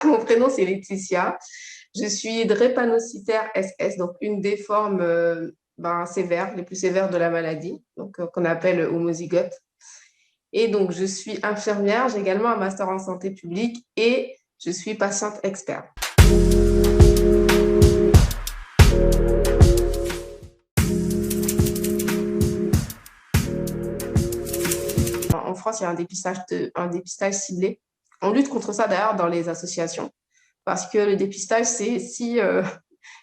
Mon prénom, c'est Laetitia. Je suis drépanocytaire SS, donc une des formes sévères, les plus sévères de la maladie, donc qu'on appelle homozygote. Et donc, je suis infirmière, j'ai également un master en santé publique et je suis patiente experte. En France, il y a un dépistage ciblé. On lutte contre ça d'ailleurs dans les associations parce que le dépistage, c'est si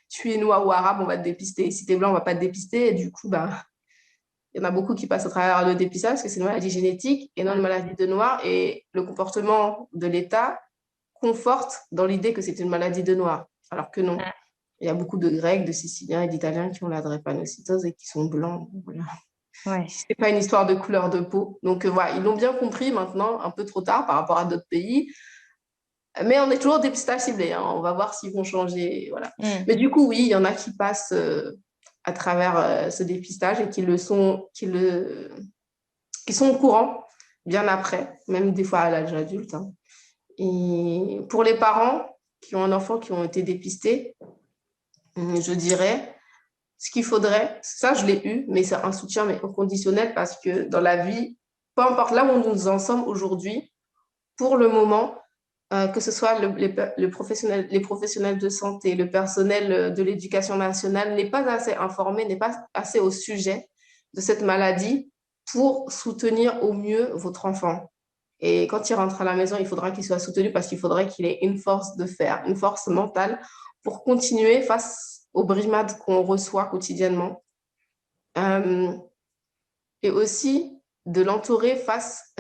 tu es noir ou arabe, on va te dépister. Si tu es blanc, on va pas te dépister. Et du coup, il y en a beaucoup qui passent à travers le dépistage parce que c'est une maladie génétique et non une maladie de noir. Et le comportement de l'État conforte dans l'idée que c'est une maladie de noir, alors que non. Il y a beaucoup de Grecs, de Siciliens et d'Italiens qui ont la drépanocytose et qui sont blancs. Voilà. Ouais. C'est pas une histoire de couleur de peau. Donc voilà, ils l'ont bien compris maintenant, un peu trop tard par rapport à d'autres pays. Mais on est toujours dépistage ciblé. Hein. On va voir s'ils vont changer. Voilà. Mm. Mais du coup, oui, il y en a qui passent à travers ce dépistage et qui sont au courant bien après, même des fois à l'âge adulte. Hein. Et pour les parents qui ont un enfant qui ont été dépistés, je dirais, ce qu'il faudrait, ça je l'ai eu, mais c'est un soutien mais inconditionnel parce que dans la vie, peu importe là où nous en sommes aujourd'hui, pour le moment, que ce soit les professionnels de santé, le personnel de l'éducation nationale n'est pas assez informé, n'est pas assez au sujet de cette maladie pour soutenir au mieux votre enfant. Et quand il rentre à la maison, il faudra qu'il soit soutenu parce qu'il faudrait qu'il ait une force de fer, une force mentale pour continuer face aux brimades qu'on reçoit quotidiennement. Euh, et aussi de l'entourer face,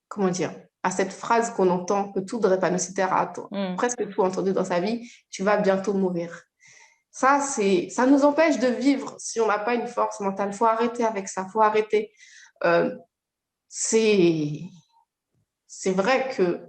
comment dire, à cette phrase qu'on entend, que tout drépanocytaire a Mm. presque tout entendu dans sa vie, tu vas bientôt mourir. Ça nous empêche de vivre si on n'a pas une force mentale. Il faut arrêter avec ça, il faut arrêter. Euh, c'est, c'est vrai que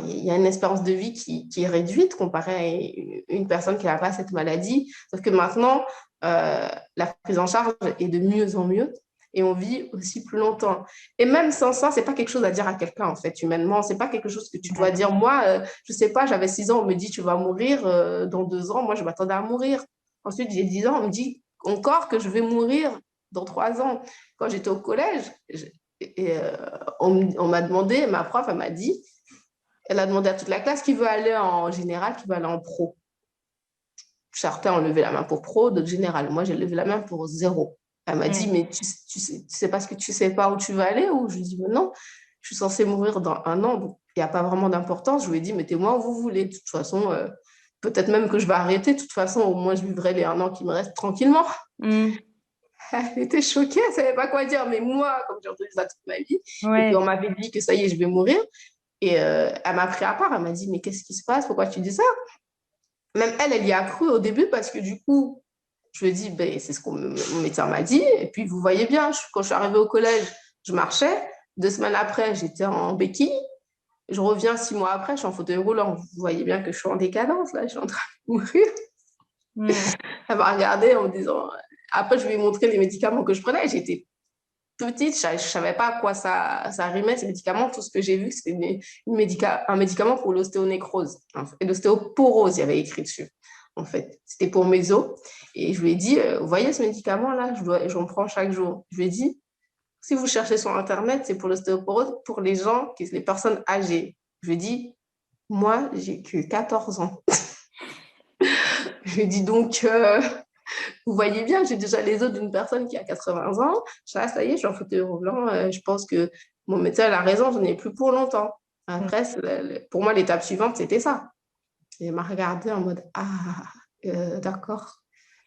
il y a une espérance de vie qui est réduite comparée à une personne qui n'a pas cette maladie. Sauf que maintenant, la prise en charge est de mieux en mieux et on vit aussi plus longtemps. Et même sans ça, c'est pas quelque chose à dire à quelqu'un, en fait, humainement. C'est pas quelque chose que tu dois Ouais. dire. Moi, je sais pas, j'avais 6 ans, on me dit tu vas mourir dans 2 ans. Moi, je m'attendais à mourir. Ensuite, j'ai 10 ans, on me dit encore que je vais mourir dans 3 ans. Quand j'étais au collège, on m'a demandé, ma prof, elle m'a dit, elle a demandé à toute la classe qui veut aller en général, qui veut aller en pro. Certains ont levé la main pour pro, d'autres général. Moi, j'ai levé la main pour zéro. Elle m'a dit, Mm. mais tu sais pas ce que tu sais pas où tu vas aller ou je lui ai dit, mais non, je suis censée mourir dans 1 an, donc il n'y a pas vraiment d'importance. Je lui ai dit, mettez-moi où vous voulez. De toute façon, peut-être même que je vais arrêter. De toute façon, au moins, je vivrai les 1 an qui me restent tranquillement. Mm. Elle était choquée, elle ne savait pas quoi dire. Mais moi, comme j'ai entendu ça toute ma vie, et qu'on Ouais. m'avait dit que ça y est, je vais mourir, et elle m'a pris à part, elle m'a dit, mais qu'est-ce qui se passe? Pourquoi tu dis ça? Même elle, elle y a cru au début parce que du coup, je lui ai dit, ben, c'est ce que mon médecin m'a dit. Et puis, vous voyez bien, quand je suis arrivée au collège, je marchais. 2 semaines après, j'étais en béquille. Je reviens 6 mois après, je suis en fauteuil roulant. Vous voyez bien que je suis en décadence, là, je suis en train de mourir. Mm. Elle m'a regardée en me disant... Après, je lui ai montré les médicaments que je prenais. J'étais petite, je ne savais pas à quoi ça rimait, ces médicaments. Tout ce que j'ai vu, c'était un médicament pour l'ostéonécrose. Et l'ostéoporose, il y avait écrit dessus. En fait, c'était pour mes os. Et je lui ai dit, vous voyez ce médicament-là, j'en prends chaque jour. Je lui ai dit, si vous cherchez sur Internet, c'est pour l'ostéoporose, pour les personnes âgées. Je lui ai dit, moi, j'ai que 14 ans. Je lui ai dit, donc, vous voyez bien, j'ai déjà les os d'une personne qui a 80 ans. Ça y est, je suis en fauteuil roulant. Je pense que mon médecin a raison, je n'en ai plus pour longtemps. Mm. Après, pour moi, l'étape suivante, c'était ça. Et elle m'a regardé en mode, ah, d'accord.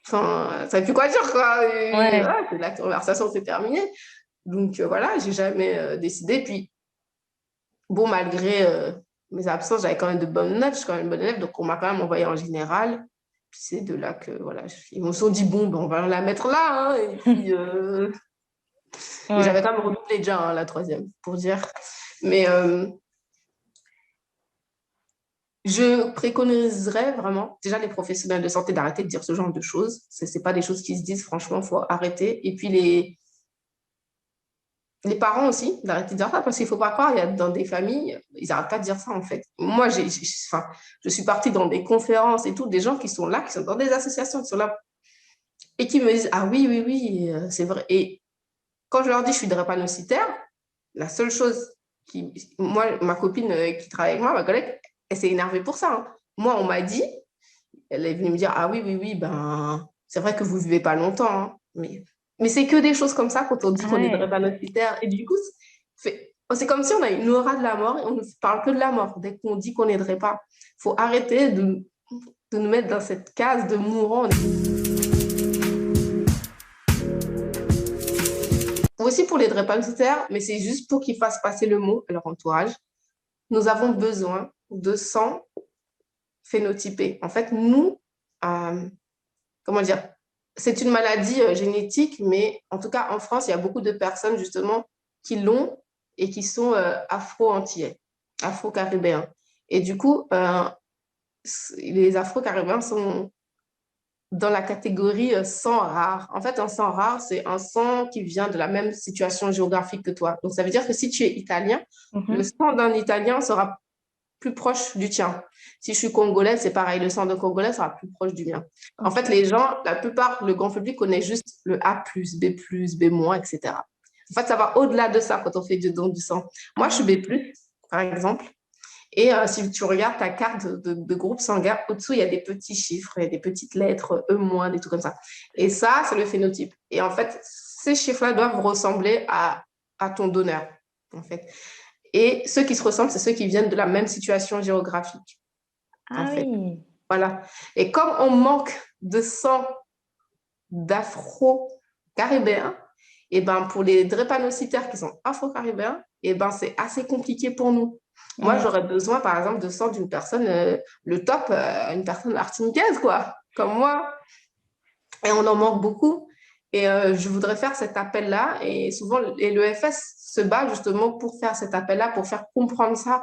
Enfin, ça ne plus quoi dire, quoi. Et, Ouais. voilà, la conversation s'est terminée. Donc, voilà, j'ai jamais décidé. Puis, bon, malgré mes absences, j'avais quand même de bonnes notes, je suis quand même une bonne élève, donc on m'a quand même envoyé en général. Puis c'est de là que, voilà, ils me sont dit, bon, ben, on va la mettre là. Hein. Et puis, mais Ouais. j'avais quand même redoublé déjà hein, la troisième, pour dire. Mais je préconiserais vraiment, déjà les professionnels de santé, d'arrêter de dire ce genre de choses. Ce n'est pas des choses qui se disent, franchement, il faut arrêter. Et puis les parents aussi, d'arrêter de dire ça, parce qu'il ne faut pas croire, il y a dans des familles, ils n'arrêtent pas de dire ça, en fait. Moi, enfin, je suis partie dans des conférences et tout, des gens qui sont là, qui sont dans des associations, qui sont là, et qui me disent, ah oui, oui, oui, c'est vrai. Et quand je leur dis, je suis drépanocytaire, la seule chose moi, ma copine qui travaille avec moi, ma collègue, elle s'est énervée pour ça, hein. Moi, on m'a dit, elle est venue me dire, ah oui, oui, oui, ben, c'est vrai que vous ne vivez pas longtemps, hein. Mais c'est que des choses comme ça quand on dit qu'on est Ouais. drépanocytaire. Et du coup, c'est comme si on a une aura de la mort et on ne parle que de la mort dès qu'on dit qu'on est drépa. Il faut arrêter de nous mettre dans cette case de mourant. Aussi pour les drépanocytaires, mais c'est juste pour qu'ils fassent passer le mot à leur entourage. Nous avons besoin de sang phénotypé. En fait, nous, comment dire, c'est une maladie génétique, mais en tout cas, en France, il y a beaucoup de personnes justement qui l'ont et qui sont afro-antillais, afro-caribéens. Et du coup, les afro-caribéens sont dans la catégorie sang rare. En fait, un sang rare, c'est un sang qui vient de la même situation géographique que toi. Donc, ça veut dire que si tu es italien, le Mhm. sang d'un Italien sera plus proche du tien. Si je suis congolaise, c'est pareil, le sang de congolais sera plus proche du mien. En Ok. fait, les gens, la plupart, le grand public connaît juste le A+, B+, B-, etc. En fait, ça va au-delà de ça quand on fait du don du sang. Moi, je suis Ah, B+, par exemple. Et si tu regardes ta carte de groupe sanguin, au-dessous, il y a des petits chiffres, il y a des petites lettres, E-, des trucs comme ça. Et ça, c'est le phénotype. Et en fait, ces chiffres-là doivent ressembler à ton donneur, en fait. Et ceux qui se ressemblent, c'est ceux qui viennent de la même situation géographique, en ah fait. oui. Voilà. Et comme on manque de sang d'afro-caribéens, et ben pour les drépanocytaires qui sont afro-caribéens, et ben c'est assez compliqué pour nous. Moi, Mm. j'aurais besoin, par exemple, de sang d'une personne, le top, une personne martiniquaise, quoi, comme moi. Et on en manque beaucoup. Et je voudrais faire cet appel-là. Et souvent, et l'EFS se bat justement pour faire cet appel-là, pour faire comprendre ça.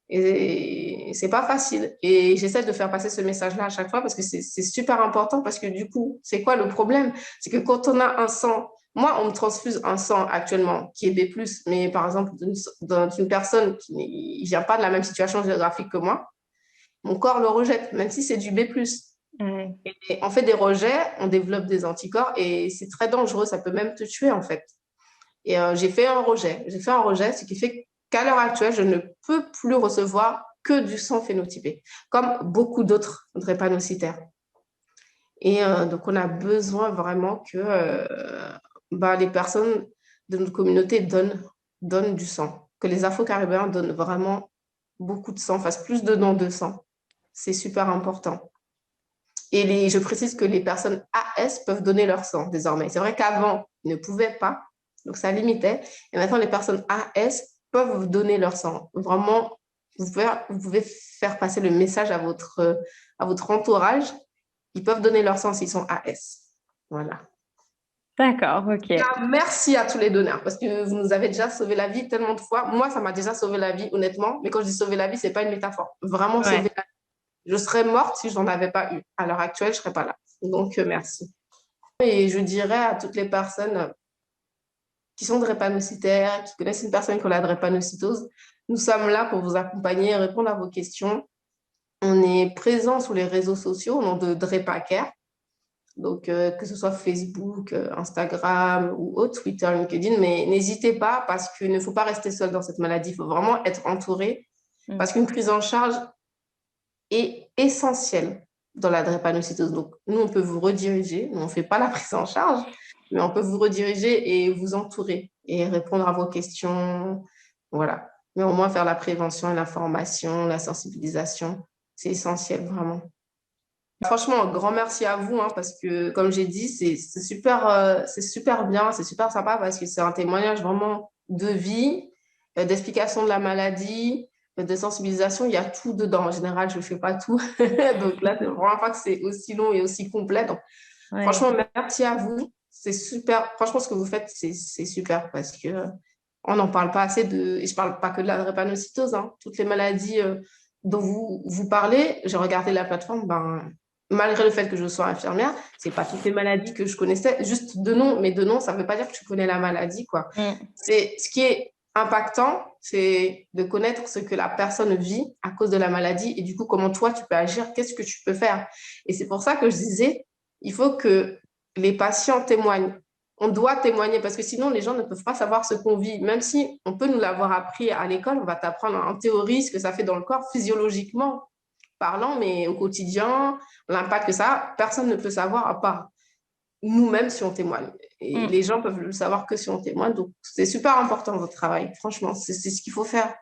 Et c'est pas facile. Et j'essaie de faire passer ce message-là à chaque fois parce que c'est super important. Parce que du coup, c'est quoi le problème? C'est que quand on a un sang, moi, on me transfuse un sang actuellement qui est B+, mais par exemple, d'une personne qui ne vient pas de la même situation géographique que moi, mon corps le rejette, même si c'est du B+. Ouais. Et on fait des rejets, on développe des anticorps et c'est très dangereux, ça peut même te tuer en fait. Et j'ai fait un rejet. J'ai fait un rejet, ce qui fait qu'à l'heure actuelle, je ne peux plus recevoir que du sang phénotypé, comme beaucoup d'autres drépanocytaires. Et donc, on a besoin vraiment que bah, les personnes de notre communauté donnent du sang, que les Afro-Caribéens donnent vraiment beaucoup de sang, fassent plus de dons de sang. C'est super important. Et je précise que les personnes AS peuvent donner leur sang désormais. C'est vrai qu'avant, ils ne pouvaient pas, donc ça limitait. Et maintenant, les personnes AS peuvent donner leur sang. Vraiment, vous pouvez faire passer le message à votre entourage. Ils peuvent donner leur sang s'ils sont AS. Voilà. D'accord, ok. Merci à tous les donneurs parce que vous nous avez déjà sauvé la vie tellement de fois. Moi, ça m'a déjà sauvé la vie, honnêtement. Mais quand je dis sauver la vie, ce n'est pas une métaphore. Vraiment sauver Ouais. la vie. Je serais morte si je n'en avais pas eu. À l'heure actuelle, je ne serais pas là. Donc, merci. Et je dirais à toutes les personnes qui sont drépanocytaires, qui connaissent une personne qui a la drépanocytose, nous sommes là pour vous accompagner et répondre à vos questions. On est présent sur les réseaux sociaux au nom de DrépaCare. Donc, que ce soit Facebook, Instagram ou autre, Twitter, LinkedIn, mais n'hésitez pas parce qu'il ne faut pas rester seul dans cette maladie. Il faut vraiment être entouré Mm. parce qu'une prise en charge est essentielle dans la drépanocytose. Donc, nous, on peut vous rediriger. Nous, on ne fait pas la prise en charge, mais on peut vous rediriger et vous entourer et répondre à vos questions. Voilà. Mais au moins faire la prévention et l'information, la sensibilisation, c'est essentiel, vraiment. Franchement, un grand merci à vous, hein, parce que, comme j'ai dit, c'est super bien, c'est super sympa parce que c'est un témoignage vraiment de vie, d'explication de la maladie, de sensibilisation. Il y a tout dedans. En général, je ne fais pas tout. Donc là, c'est vraiment pas que c'est aussi long et aussi complet. Donc, Ouais. franchement, merci à vous. C'est super. Franchement, ce que vous faites, c'est super parce que on n'en parle pas assez de. Et je ne parle pas que de la drépanocytose, hein, toutes les maladies dont vous parlez. J'ai regardé la plateforme, ben. malgré le fait que je sois infirmière, c'est pas toutes les maladies que je connaissais, juste de nom, mais de nom, ça veut pas dire que tu connais la maladie, quoi. C'est ce qui est impactant, c'est de connaître ce que la personne vit à cause de la maladie et du coup, comment toi, tu peux agir, qu'est-ce que tu peux faire. Et c'est pour ça que je disais, il faut que les patients témoignent. On doit témoigner parce que sinon, les gens ne peuvent pas savoir ce qu'on vit. Même si on peut nous l'avoir appris à l'école, on va t'apprendre en théorie ce que ça fait dans le corps physiologiquement parlant, mais au quotidien, l'impact que ça a, personne ne peut savoir à part nous-mêmes si on témoigne. Et les gens peuvent le savoir que si on témoigne. Donc, c'est super important votre travail. Franchement, c'est ce qu'il faut faire.